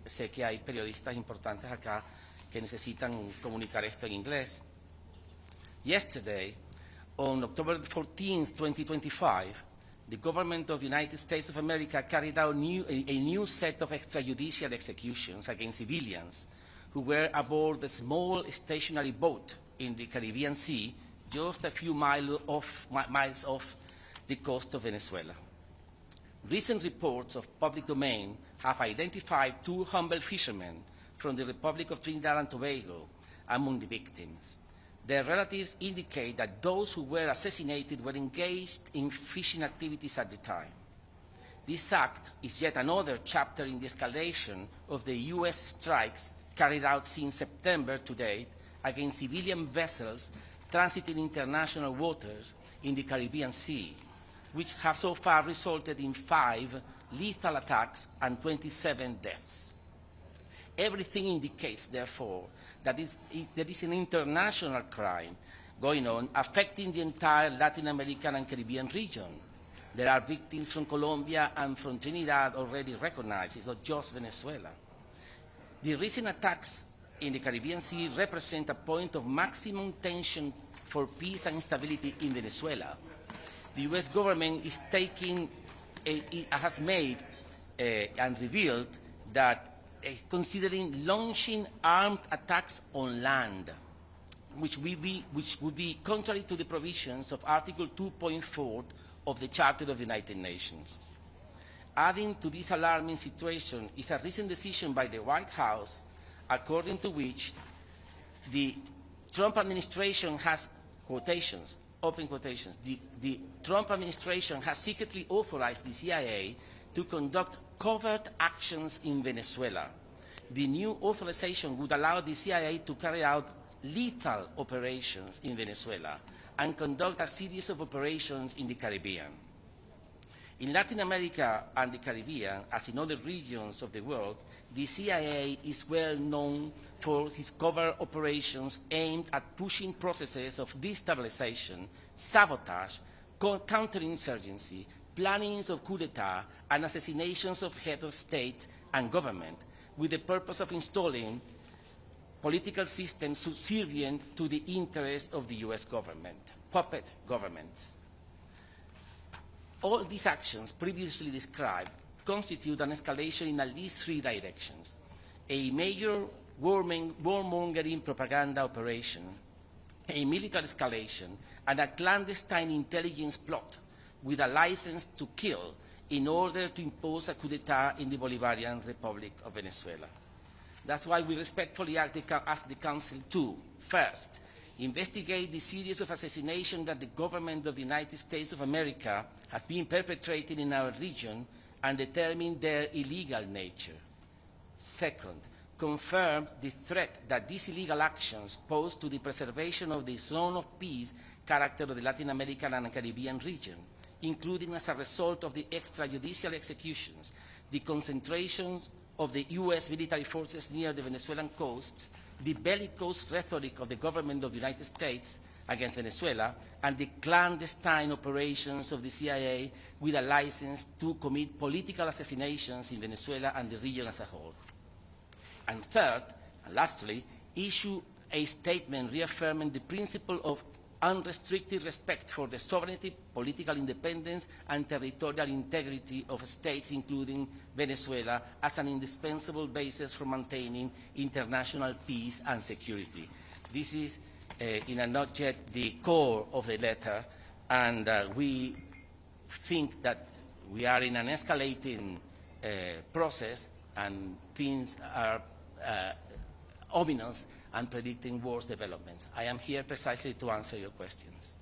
sé que hay periodistas importantes acá que necesitan comunicar esto en inglés. Yesterday, on October 14th, 2025, the government of the United States of America carried out a new set of extrajudicial executions against civilians who were aboard a small stationary boat in the Caribbean Sea, just a few miles off the coast of Venezuela. Recent reports of public domain have identified two humble fishermen from the Republic of Trinidad and Tobago among the victims. Their relatives indicate that those who were assassinated were engaged in fishing activities at the time. This act is yet another chapter in the escalation of the U.S. strikes carried out since September to date against civilian vessels transiting international waters in the Caribbean Sea, which have so far resulted in 5 lethal attacks and 27 deaths. Everything indicates, therefore, that there is an international crime going on affecting the entire Latin American and Caribbean region. There are victims from Colombia and from Trinidad already recognized. It's not just Venezuela. The recent attacks in the Caribbean Sea represent a point of maximum tension for peace and stability in Venezuela. The U.S. government is has made and revealed that considering launching armed attacks on land, which would be contrary to the provisions of Article 2.4 of the Charter of the United Nations. Adding to this alarming situation is a recent decision by the White House, according to which the Trump administration has, quotations, open quotations, the Trump administration has secretly authorized the CIA to conduct covert actions in Venezuela. The new authorization would allow the CIA to carry out lethal operations in Venezuela and conduct a series of operations in the Caribbean. In Latin America and the Caribbean, as in other regions of the world, the CIA is well known for its covert operations aimed at pushing processes of destabilization, sabotage, counterinsurgency, plannings of coup d'etat, and assassinations of heads of state and government, with the purpose of installing political systems subservient to the interests of the U.S. government, puppet governments. All these actions previously described constitute an escalation in at least 3 directions: a major warmongering propaganda operation, a military escalation, and a clandestine intelligence plot with a license to kill in order to impose a coup d'etat in the Bolivarian Republic of Venezuela. That's why we respectfully ask the Council to, first, investigate the series of assassinations that the government of the United States of America has been perpetrating in our region and determine their illegal nature. Second, confirm the threat that these illegal actions pose to the preservation of the zone of peace character of the Latin American and Caribbean region, including as a result of the extrajudicial executions, the concentrations of the U.S. military forces near the Venezuelan coasts, the bellicose rhetoric of the government of the United States against Venezuela, and the clandestine operations of the CIA with a license to commit political assassinations in Venezuela and the region as a whole. And third, and lastly, issue a statement reaffirming the principle of unrestricted respect for the sovereignty, political independence, and territorial integrity of states, including Venezuela, as an indispensable basis for maintaining international peace and security. This is, in a nutshell, the core of the letter, and we think that we are in an escalating process, and things are ominous and predicting worse developments. I am here precisely to answer your questions.